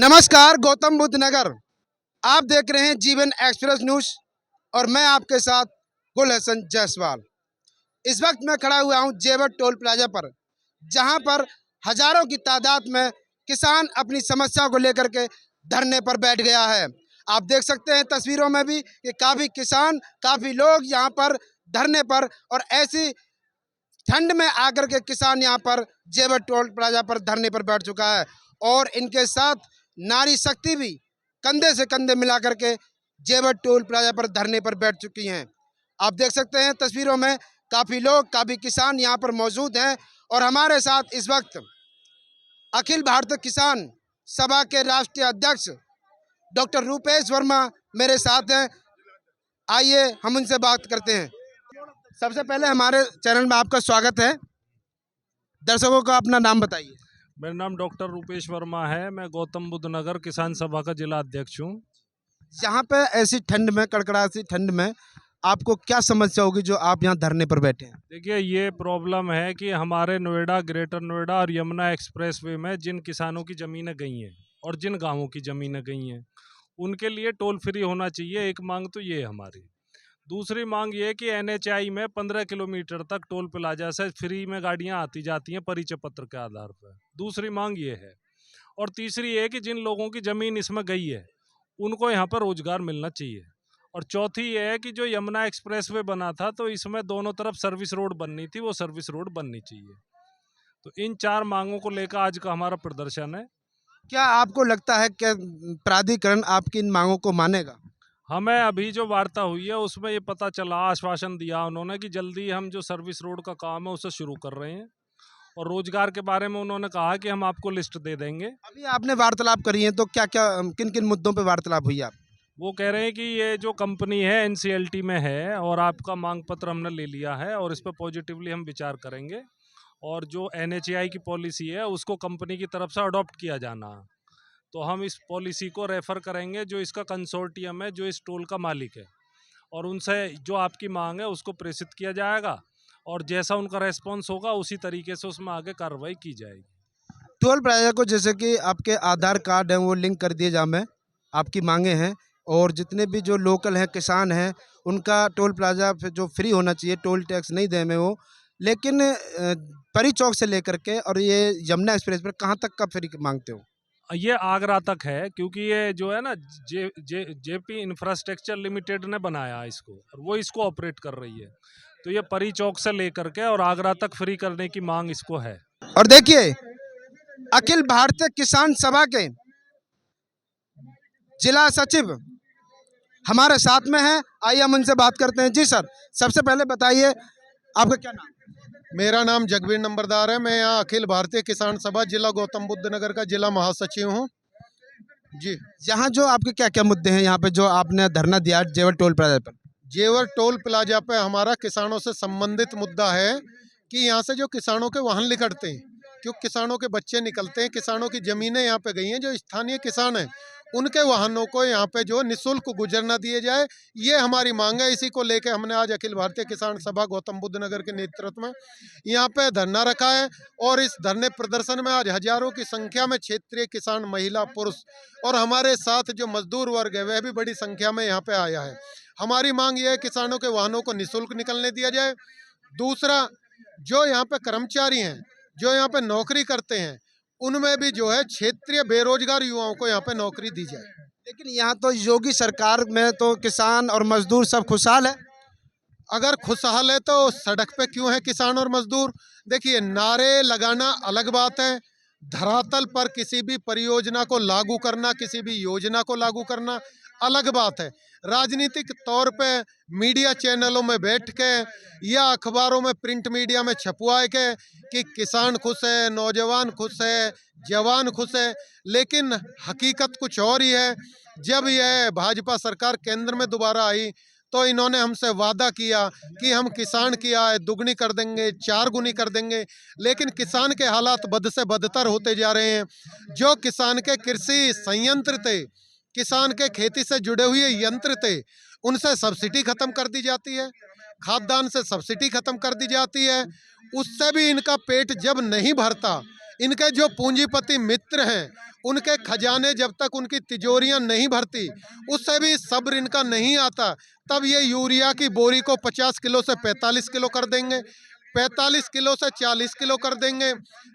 नमस्कार, गौतम बुद्ध नगर। आप देख रहे हैं जीवन एक्सप्रेस न्यूज और मैं आपके साथ गुल हसन जायसवाल। इस वक्त मैं खड़ा हुआ हूं जेवर टोल प्लाजा पर, जहां पर हजारों की तादाद में किसान अपनी समस्या को लेकर के धरने पर बैठ गया है। आप देख सकते हैं तस्वीरों में भी कि काफ़ी किसान, काफ़ी लोग यहां पर धरने पर, और ऐसी ठंड में आकर के किसान यहां पर जेवर टोल प्लाजा पर धरने पर बैठ चुका है। और इनके साथ नारी शक्ति भी कंधे से कंधे मिला करके जेवर टोल प्लाजा पर धरने पर बैठ चुकी हैं। आप देख सकते हैं तस्वीरों में काफ़ी लोग, काफ़ी किसान यहाँ पर मौजूद हैं। और हमारे साथ इस वक्त अखिल भारतीय किसान सभा के राष्ट्रीय अध्यक्ष डॉक्टर रूपेश वर्मा मेरे साथ हैं। आइए हम उनसे बात करते हैं। सबसे पहले हमारे चैनल में आपका स्वागत है। दर्शकों को अपना नाम बताइए। मेरा नाम डॉक्टर रूपेश वर्मा है। मैं गौतम बुद्ध नगर किसान सभा का जिला अध्यक्ष हूँ। यहाँ पे ऐसी ठंड में, कड़कड़ाती ठंड में आपको क्या समस्या होगी जो आप यहाँ धरने पर बैठे हैं? देखिए, ये प्रॉब्लम है कि हमारे नोएडा, ग्रेटर नोएडा और यमुना एक्सप्रेसवे में जिन किसानों की ज़मीनें गई हैं और जिन गांवों की ज़मीनें गई हैं, उनके लिए टोल फ्री होना चाहिए। एक मांग तो ये है हमारी। दूसरी मांग ये है कि NHI में 15 किलोमीटर तक टोल प्लाजा से फ्री में गाड़ियाँ आती जाती हैं परिचय पत्र के आधार पर। दूसरी मांग ये है। और तीसरी ये है कि जिन लोगों की ज़मीन इसमें गई है उनको यहाँ पर रोजगार मिलना चाहिए। और चौथी ये है कि जो यमुना एक्सप्रेसवे बना था तो इसमें दोनों तरफ सर्विस रोड बननी थी, वो सर्विस रोड बननी चाहिए। तो इन 4 मांगों को लेकर आज का हमारा प्रदर्शन है। क्या आपको लगता है कि प्राधिकरण आपकी इन मांगों को मानेगा? हमें अभी जो वार्ता हुई है उसमें ये पता चला, आश्वासन दिया उन्होंने कि जल्दी हम जो सर्विस रोड का काम है उसे शुरू कर रहे हैं। और रोजगार के बारे में उन्होंने कहा कि हम आपको लिस्ट दे देंगे। अभी आपने वार्तालाप करी है तो क्या क्या, किन किन मुद्दों पे वार्तालाप हुई आप? वो कह रहे हैं कि ये जो कंपनी है NCLT में है और आपका मांग पत्र हमने ले लिया है और इस पर पॉजिटिवली हम विचार करेंगे। और जो NHI की पॉलिसी है उसको कंपनी की तरफ से अडॉप्ट किया जाना है। तो हम इस पॉलिसी को रेफ़र करेंगे जो इसका कंसोर्टियम है, जो इस टोल का मालिक है, और उनसे जो आपकी मांग है उसको प्रेषित किया जाएगा। और जैसा उनका रेस्पॉन्स होगा उसी तरीके से उसमें आगे कार्रवाई की जाएगी। टोल प्लाजा को जैसे कि आपके आधार कार्ड हैं वो लिंक कर दिए जाए, आपकी मांगे हैं, और जितने भी जो लोकल हैं, किसान हैं, उनका टोल प्लाजा जो फ्री होना चाहिए, टोल टैक्स नहीं दें में वो। लेकिन परी चौक से लेकर के और ये यमुना एक्सप्रेस पर कहाँ तक का फ्री मांगते हो? ये आगरा तक है, क्योंकि ये जो है ना JP इंफ्रास्ट्रक्चर लिमिटेड ने बनाया है इसको और वो इसको ऑपरेट कर रही है। तो ये परी चौक से लेकर के और आगरा तक फ्री करने की मांग इसको है। और देखिए, अखिल भारतीय किसान सभा के जिला सचिव हमारे साथ में हैं। आइए हम उनसे बात करते हैं। जी सर, सबसे पहले बताइए आपका क्या नाम? मेरा नाम जगबीर नंबरदार है। मैं यहाँ अखिल भारतीय किसान सभा जिला गौतम बुद्ध नगर का जिला महासचिव हूँ जी। यहाँ जो आपके क्या क्या मुद्दे हैं यहाँ पे जो आपने धरना दिया जेवर टोल प्लाजा पर? जेवर टोल प्लाजा पे हमारा किसानों से संबंधित मुद्दा है कि यहाँ से जो किसानों के वाहन निकलते हैं, क्योंकि किसानों के बच्चे निकलते हैं, किसानों की ज़मीनें यहाँ पे गई हैं, जो स्थानीय किसान हैं उनके वाहनों को यहाँ पे जो निःशुल्क गुजरना दिए जाए, ये हमारी मांग है। इसी को लेकर हमने आज अखिल भारतीय किसान सभा गौतम बुद्ध नगर के नेतृत्व में यहाँ पे धरना रखा है। और इस धरने प्रदर्शन में आज हजारों की संख्या में क्षेत्रीय किसान, महिला, पुरुष और हमारे साथ जो मजदूर वर्ग है वह भी बड़ी संख्या में यहाँ पे आया है। हमारी मांग ये है किसानों के वाहनों को निःशुल्क निकलने दिया जाए। दूसरा, जो यहाँ पे कर्मचारी हैं, जो यहाँ पे नौकरी करते हैं, उनमें भी जो है क्षेत्रीय बेरोजगार युवाओं को यहाँ पे नौकरी दी जाए। लेकिन यहाँ तो योगी सरकार में तो किसान और मजदूर सब खुशहाल है। अगर खुशहाल है तो सड़क पे क्यों है किसान और मजदूर? देखिए, नारे लगाना अलग बात है, धरातल पर किसी भी परियोजना को लागू करना, किसी भी योजना को लागू करना अलग बात है। राजनीतिक तौर पे मीडिया चैनलों में बैठ के या अखबारों में, प्रिंट मीडिया में छपवाए के कि किसान खुश है, नौजवान खुश है, जवान खुश है, लेकिन हकीकत कुछ और ही है। जब यह भाजपा सरकार केंद्र में दोबारा आई तो इन्होंने हमसे वादा किया कि हम किसान की आय दुगनी कर देंगे, 4 गुनी कर देंगे, लेकिन किसान के हालात बद से बदतर होते जा रहे हैं। जो किसान के कृषि संयंत्र थे, किसान के खेती से जुड़े हुए यंत्र थे, उनसे सब्सिडी खत्म कर दी जाती है, खाद्यान्न से सब्सिडी खत्म कर दी जाती है। उससे भी इनका पेट जब नहीं भरता, इनके जो पूंजीपति मित्र हैं उनके खजाने जब तक उनकी तिजोरियां नहीं भरती, उससे भी सब्र इनका नहीं आता, तब ये यूरिया की बोरी को 50 किलो से 45 किलो कर देंगे, 45 किलो से 40 किलो कर देंगे।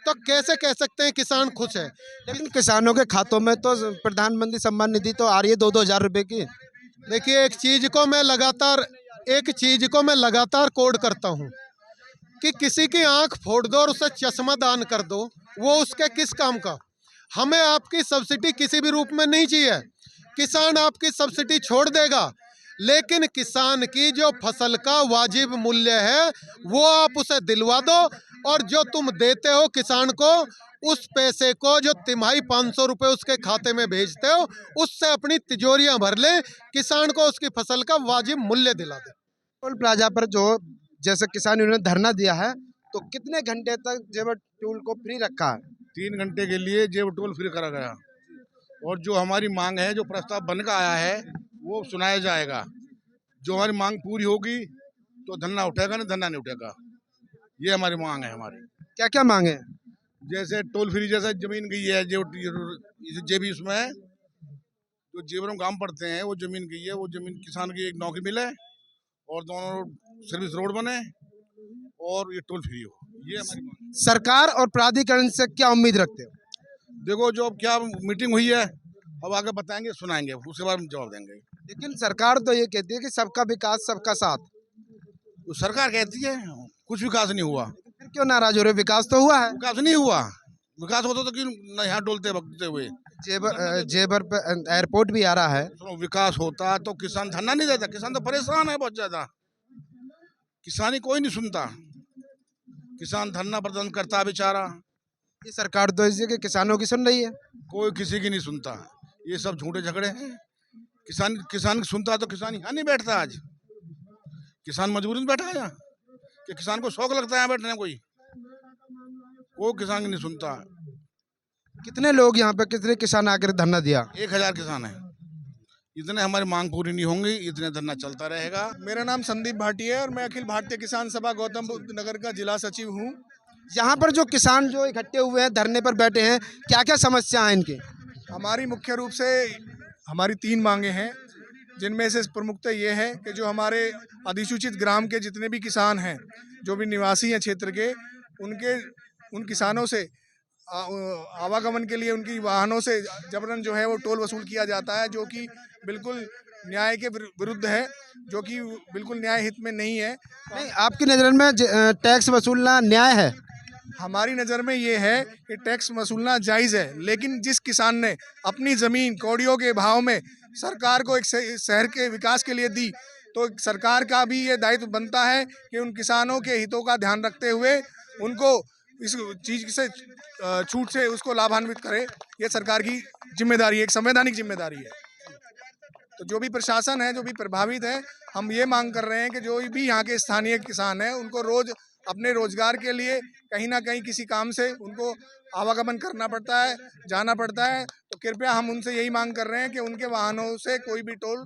तो कैसे कह सकते हैं किसान खुश है? लेकिन किसानों के खातों में तो प्रधानमंत्री सम्मान निधि तो आ रही है 2-2 हज़ार रुपए की। देखिए, एक चीज को मैं लगातार कोड करता हूँ कि किसी की आंख फोड़ दो और उसे चश्मा दान कर दो, वो उसके किस काम का? हमें आपकी सब्सिडी किसी भी रूप में नहीं चाहिए। किसान आपकी सब्सिडी छोड़ देगा, लेकिन किसान की जो फसल का वाजिब मूल्य है वो आप उसे दिलवा दो, और जो तुम देते हो किसान को, उस पैसे को जो तिमाही 500 रुपए उसके खाते में भेजते हो, उससे अपनी तिजोरियां भर ले, किसान को उसकी फसल का वाजिब मूल्य दिला दे। टोल प्लाजा पर जो जैसे किसान यूनियन ने धरना दिया है, तो कितने घंटे तक जेवर टोल को फ्री रखा है? 3 घंटे के लिए जेब टोल फ्री करा गया, और जो हमारी मांग है, जो प्रस्ताव बनकर आया है, वो सुनाया जाएगा। जो हमारी मांग पूरी होगी तो धरना उठेगा, नहीं धरना नहीं उठेगा। ये हमारी मांग है। हमारी क्या क्या मांगे हैं? जैसे टोल फ्री, जैसे जमीन गई है, जो भी उसमें जो जेवरों काम पड़ते हैं, वो जमीन गई है, वो जमीन किसान की एक नौकरी मिले, और दोनों सर्विस रोड बने, और ये टोल फ्री हो। ये हमारी मांग है। सरकार और प्राधिकरण से क्या उम्मीद रखते हो? देखो, जो अब क्या मीटिंग हुई है, अब आगे बताएंगे, सुनाएंगे, उसके बाद हम जवाब देंगे। लेकिन सरकार तो ये कहती है कि सबका विकास सबका साथ। तो सरकार कहती है कुछ विकास नहीं हुआ। फिर क्यों नाराज हो रहे हो? विकास तो हुआ है। विकास नहीं हुआ। विकास होता तो क्यों न यहाँ डोलते बकते हुए। जेबर पे एयरपोर्ट भी आ रहा है। सुनो, विकास होता तो किसान धरना नहीं देता। किसान तो परेशान है बहुत ज्यादा। किसानी कोई नहीं सुनता, किसान धरना प्रदर्शन करता है बेचारा। ये सरकार तो इसलिए कि किसानों की सुन रही है। कोई किसी की नहीं सुनता। ये सब झूठे झगड़े हैं। किसान सुनता तो किसान यहाँ नहीं बैठता। आज किसान मजबूरी में बैठा है यहाँ, कि किसान को शौक लगता है यहाँ बैठने। कोई किसान की नहीं सुनता। कितने लोग यहाँ पे, कितने किसान आकर धरना दिया? 1000 किसान है। इतने हमारी मांग पूरी नहीं होंगी, इतने धरना चलता रहेगा। मेरा नाम संदीप भाटी है और मैं अखिल भारतीय किसान सभा गौतम बुद्ध नगर का जिला सचिव हूँ। यहाँ पर जो किसान जो इकट्ठे हुए हैं, धरने पर बैठे हैं, क्या क्या समस्या है इनकी? हमारी मुख्य रूप से हमारी 3 मांगे हैं, जिनमें से प्रमुखतः ये है कि जो हमारे अधिसूचित ग्राम के जितने भी किसान हैं, जो भी निवासी हैं क्षेत्र के, उन किसानों से आवागमन के लिए उनकी वाहनों से जबरन जो है वो टोल वसूल किया जाता है, जो कि बिल्कुल न्याय के विरुद्ध है, जो कि बिल्कुल न्याय हित में नहीं है। नहीं, आपकी नज़र में टैक्स वसूलना न्याय है? हमारी नज़र में ये है कि टैक्स वसूलना जायज़ है, लेकिन जिस किसान ने अपनी ज़मीन कौड़ियों के भाव में सरकार को एक शहर के विकास के लिए दी, तो सरकार का भी ये दायित्व बनता है कि उन किसानों के हितों का ध्यान रखते हुए उनको इस चीज़ से छूट से उसको लाभान्वित करे। ये सरकार की जिम्मेदारी है, एक संवैधानिक जिम्मेदारी है। तो जो भी प्रशासन है, जो भी प्रभावित है, हम ये मांग कर रहे हैं कि जो भी यहाँ के स्थानीय किसान हैं, उनको रोज़ अपने रोजगार के लिए कहीं ना कहीं किसी काम से उनको आवागमन करना पड़ता है, जाना पड़ता है, तो कृपया हम उनसे यही मांग कर रहे हैं कि उनके वाहनों से कोई भी टोल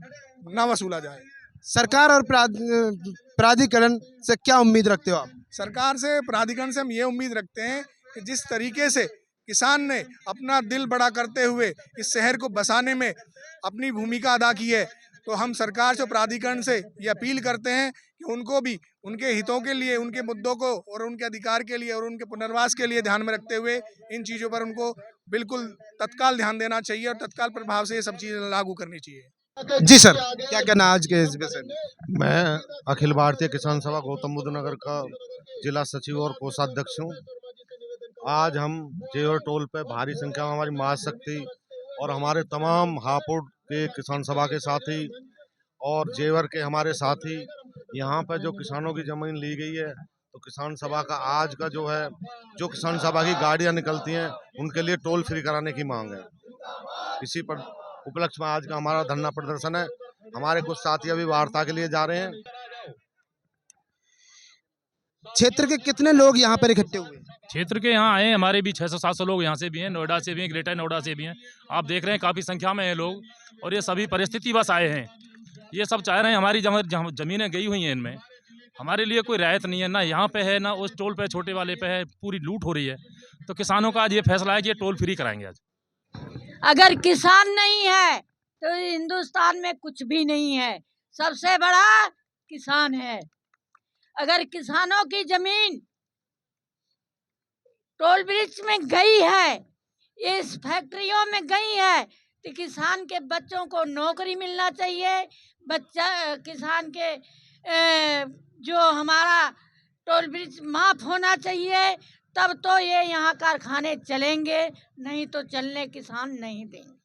ना वसूला जाए। सरकार और प्राधिकरण से क्या उम्मीद रखते हो आप? सरकार से, प्राधिकरण से हम ये उम्मीद रखते हैं कि जिस तरीके से किसान ने अपना दिल बड़ा करते हुए इस शहर को बसाने में अपनी भूमिका अदा की है, तो हम सरकार से, प्राधिकरण से ये अपील करते हैं कि उनको भी उनके हितों के लिए, उनके मुद्दों को और उनके अधिकार के लिए और उनके पुनर्वास के लिए ध्यान में रखते हुए इन चीज़ों पर उनको बिल्कुल तत्काल ध्यान देना चाहिए और तत्काल प्रभाव से ये सब चीज़ें लागू करनी चाहिए। जी सर, क्या कहना आज के इस विषय में? मैं अखिल भारतीय किसान सभा गौतम बुद्ध नगर का जिला सचिव और कोषाध्यक्ष हूँ। आज हम जेवर टोल पे भारी संख्या में हमारी महाशक्ति और हमारे तमाम हापुड़ के किसान सभा के साथी और जेवर के हमारे साथी, यहाँ पर जो किसानों की ज़मीन ली गई है, तो किसान सभा का आज का जो है, जो किसान सभा की गाड़ियाँ निकलती हैं उनके लिए टोल फ्री कराने की मांग है। इसी पर उपलक्ष्य में आज का हमारा धरना प्रदर्शन है। हमारे कुछ साथी अभी वार्ता के लिए जा रहे हैं। क्षेत्र के कितने लोग यहाँ पर इकट्ठे हुए? क्षेत्र के यहाँ आए, हमारे भी 600-700 लोग यहाँ से भी हैं, नोएडा से भी हैं, ग्रेटर नोएडा से भी हैं। आप देख रहे हैं काफ़ी संख्या में हैं लोग, और ये सभी परिस्थिति बस आए हैं। ये सब चाह रहे हैं, हमारी ज़मीनें गई हुई हैं, इनमें हमारे लिए कोई रियायत नहीं है, ना यहाँ पे है, ना उस टोल पे छोटे वाले पे है, पूरी लूट हो रही है। तो किसानों का आज ये फैसला है कि ये टोल फ्री कराएंगे आज। अगर किसान नहीं है तो हिंदुस्तान में कुछ भी नहीं है। सबसे बड़ा किसान है। अगर किसानों की जमीन टोल ब्रिज में गई है, इस फैक्ट्रियों में गई है, तो किसान के बच्चों को नौकरी मिलना चाहिए। किसान के जो हमारा टोल ब्रिज माफ होना चाहिए, तब तो ये यहाँ कारखाने चलेंगे, नहीं तो चलने किसान नहीं देंगे।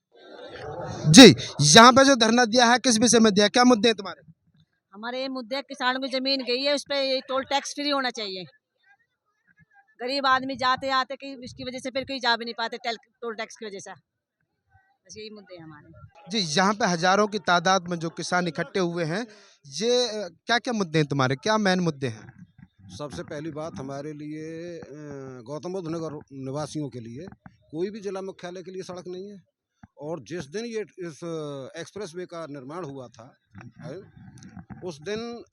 जी, यहाँ पे जो धरना दिया है किस विषय में दिया, क्या मुद्दे हैं तुम्हारे? हमारे ये मुद्दे किसानों की जमीन गई है, उस पर ये टोल टैक्स फ्री होना चाहिए। गरीब आदमी जाते आते कि इसकी वजह से फिर कोई जा भी नहीं पाते टोल टैक्स की वजह से। बस यही मुद्दे हैं हमारे। जी, यहाँ पे हजारों की तादाद में जो किसान इकट्ठे हुए हैं, ये क्या क्या मुद्दे हैं तुम्हारे, क्या मेन मुद्दे हैं? सबसे पहली बात हमारे लिए गौतम बुद्ध नगर निवासियों के लिए कोई भी जिला मुख्यालय के लिए सड़क नहीं है। और जिस दिन ये इस एक्सप्रेस वे का निर्माण हुआ था, उस दिन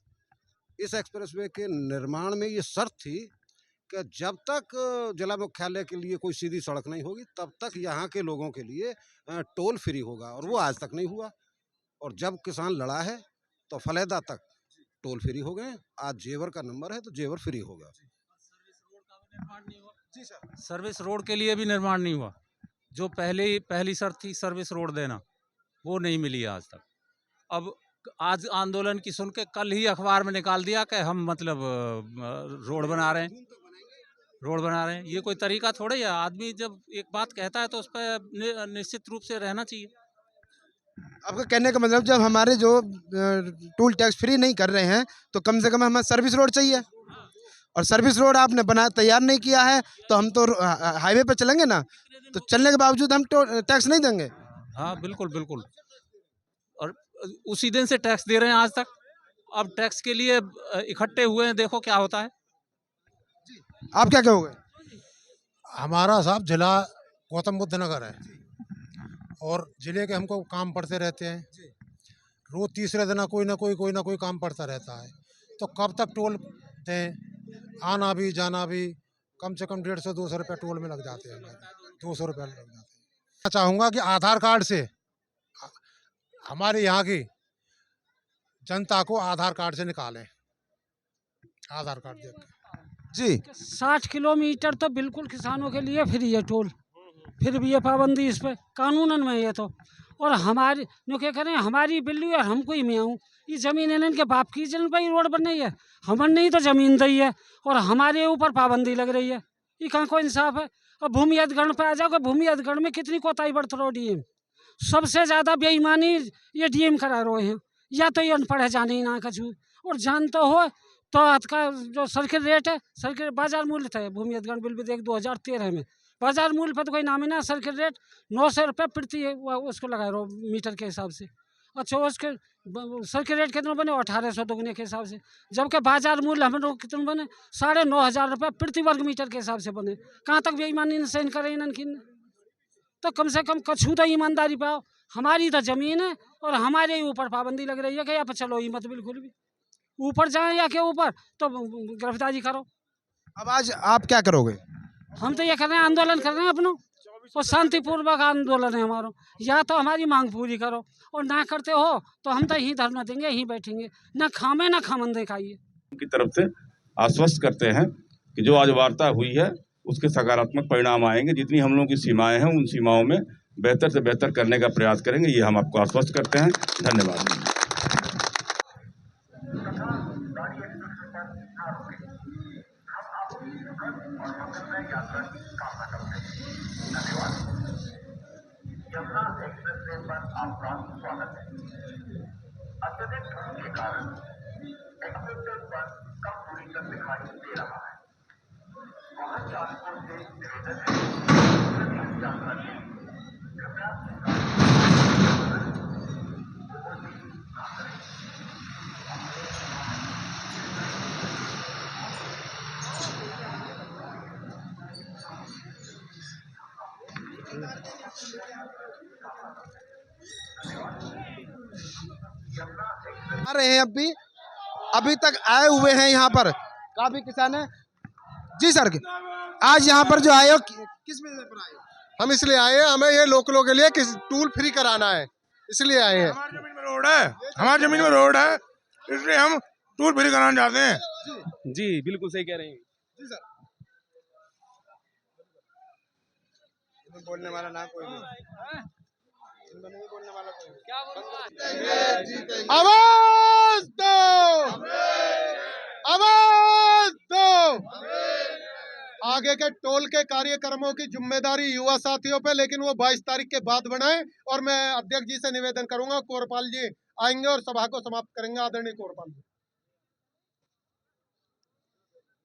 इस एक्सप्रेस वे के निर्माण में ये शर्त थी कि जब तक जिला मुख्यालय के लिए कोई सीधी सड़क नहीं होगी तब तक यहाँ के लोगों के लिए टोल फ्री होगा, और वो आज तक नहीं हुआ। और जब किसान लड़ा है तो फलेदा तक टोल फ्री हो गए। आज जेवर का नंबर है तो जेवर फ्री होगा। सर्विस रोड के लिए भी निर्माण नहीं हुआ। जो पहली शर्त थी सर्विस रोड देना, वो नहीं मिली आज तक। अब आज आंदोलन की सुन के कल ही अखबार में निकाल दिया कि हम मतलब रोड बना रहे हैं। ये कोई तरीका थोड़े है। आदमी जब एक बात कहता है तो उस पर निश्चित रूप से रहना चाहिए। आपका कहने का मतलब जब हमारे जो टोल टैक्स फ्री नहीं कर रहे हैं तो कम से कम हमें सर्विस रोड चाहिए, और सर्विस रोड आपने बना तैयार नहीं किया है तो हम तो हाईवे पे चलेंगे ना, तो चलने के बावजूद हम टैक्स नहीं देंगे। हाँ बिल्कुल। और उसी दिन से टैक्स दे रहे हैं आज तक। अब टैक्स के लिए इकट्ठे हुए हैं, देखो क्या होता है। आप क्या कहोगे? हमारा साहब जिला गौतम बुद्ध नगर है, और जिले के हमको काम पड़ते रहते हैं। रोज तीसरे दिन कोई ना कोई काम पड़ता रहता है। तो कब तक टोल दें? आना भी जाना भी कम से कम 150-200 रुपये टोल में लग जाते हैं। 200 रुपये लग जाते हैं। मैं चाहूँगा कि आधार कार्ड से हमारे यहाँ की जनता को आधार कार्ड से निकालें। आधार कार्ड देख जी, 60 किलोमीटर तो बिल्कुल किसानों के लिए फ्री है टोल, फिर भी ये पाबंदी इस पर कानूनन में ये तो। और हमारी जो क्या करें, हमारी बिल्ली और हमको ही मैं आऊँ, ये ज़मीन है इनके बाप की जमीन पर ही रोड बन रही है, हमन नहीं तो ज़मीन दी है और हमारे ऊपर पाबंदी लग रही है। ये कहाँ को इंसाफ है? और भूमि अधिग्रहण पर आ जाओगे, भूमि अधिग्रहण में कितनी कोताही बरत रहो डीएम। सबसे ज़्यादा बेईमानी ये डीएम करा रहे हैं, या तो ये अनपढ़ है जाने ही ना कछू, और जान तो हो तो आज का जो सर्किट रेट है, सर्किट बाजार मूल्य था भूमि अधिग्रहण बिल भी देख 2013 में, बाजार मूल्य पर तो कोई नाम ही ना। सर्किट रेट 900 रुपये प्रति उसको लगाए रहो मीटर के हिसाब से। अच्छा, उसके सर्किट रेट कितना बने? 1800 दुगने के हिसाब से, जबकि बाजार मूल्य हम लोग कितने बने? 9,500 रुपये प्रति वर्ग मीटर के हिसाब से बने। कहाँ तक बेईमानी सहन करें इनकी? तो कम से कम कछू तो ईमानदारी पाओ। हमारी तो ज़मीन है और हमारे ही ऊपर पाबंदी लग रही है कि आप चलो ही मत, बिल्कुल भी ऊपर जाए या के ऊपर तो गिरफ्तारी करो। अब आज आप क्या करोगे? हम तो ये कर रहे हैं, आंदोलन कर रहे हैं अपनों, और शांतिपूर्वक आंदोलन है हमारा। या तो हमारी मांग पूरी करो, और ना करते हो तो हम तो यहीं धरना देंगे, यहीं बैठेंगे, ना खामे ना खामंदे खाइए। की तरफ से आश्वस्त करते हैं कि जो आज वार्ता हुई है उसके सकारात्मक परिणाम आएंगे। जितनी हम लोगों की सीमाएं हैं उन सीमाओं में बेहतर से बेहतर करने का प्रयास करेंगे, ये हम आपको आश्वस्त करते हैं। धन्यवाद। आ रहे हैं अभी तक आए हुए हैं यहाँ पर काफी किसान हैं। जी सर, आज यहाँ पर जो आए हो किस वजह पर आए हो? हम इसलिए आए हैं, हमें ये लोकलों के लिए टूल फ्री कराना है, इसलिए आए हैं। हमारी जमीन में रोड है, हमारी जमीन में रोड है, इसलिए हम टूल फ्री कराना चाहते हैं। जी बिल्कुल सही कह रहे हैं। जी सर, बोलने वाला ना कोई नहीं, बोलने वाला कोई नहीं। आवाज दो, आवाज दो। आगे के टोल के कार्यक्रमों की जिम्मेदारी युवा साथियों पे, लेकिन वो 22 तारीख के बाद बनाए। और मैं अध्यक्ष जी से निवेदन करूंगा, कोरपाल जी आएंगे और सभा को समाप्त करेंगे। आदरणीय कोरपाल जी।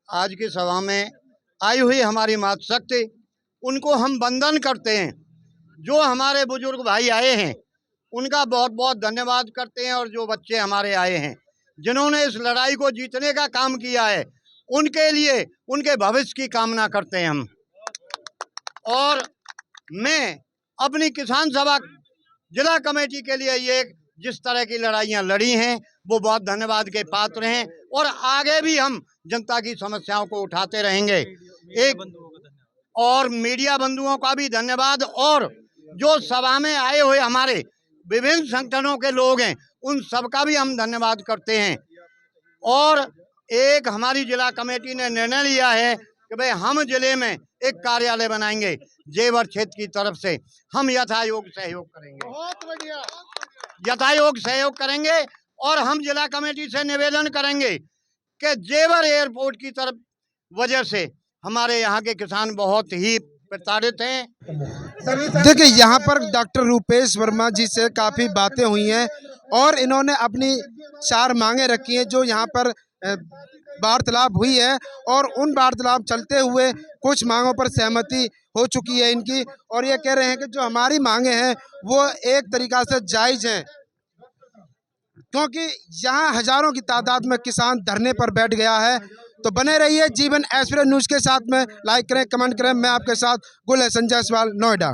आज की सभा में आई हुई हमारी मातृशक्ति, उनको हम वंदन करते हैं। जो हमारे बुजुर्ग भाई आए हैं उनका बहुत बहुत धन्यवाद करते हैं, और जो बच्चे हमारे आए हैं जिन्होंने इस लड़ाई को जीतने का काम किया है, उनके लिए उनके भविष्य की कामना करते हैं हम। और मैं अपनी किसान सभा जिला कमेटी के लिए ये जिस तरह की लड़ाइयाँ लड़ी हैं वो बहुत धन्यवाद के पात्र हैं, और आगे भी हम जनता की समस्याओं को उठाते रहेंगे। एक और मीडिया बंधुओं का भी धन्यवाद, और जो सभा में आए हुए हमारे विभिन्न संगठनों के लोग हैं उन सबका भी हम धन्यवाद करते हैं। और एक हमारी जिला कमेटी ने निर्णय लिया है कि भाई हम जिले में एक कार्यालय बनाएंगे, जेवर क्षेत्र की तरफ से हम यथायोग सहयोग करेंगे। बहुत बढ़िया, यथायोग सहयोग करेंगे। और हम जिला कमेटी से निवेदन करेंगे कि जेवर एयरपोर्ट की तरफ वजह से हमारे यहाँ के किसान बहुत ही प्रताड़ित हैं। देखिए, यहाँ पर डॉक्टर रूपेश वर्मा जी से काफ़ी बातें हुई हैं और इन्होंने अपनी 4 मांगे रखी हैं जो यहाँ पर वार्तालाप हुई है, और उन वार्तालाप चलते हुए कुछ मांगों पर सहमति हो चुकी है इनकी, और ये कह रहे हैं कि जो हमारी मांगे हैं वो एक तरीक़ा से जायज़ हैं, क्योंकि यहाँ हज़ारों की तादाद में किसान धरने पर बैठ गया है। तो बने रहिए जीवन एक्सप्रेस न्यूज़ के साथ में, लाइक करें, कमेंट करें। मैं आपके साथ गुल हसन जायसवाल, नोएडा।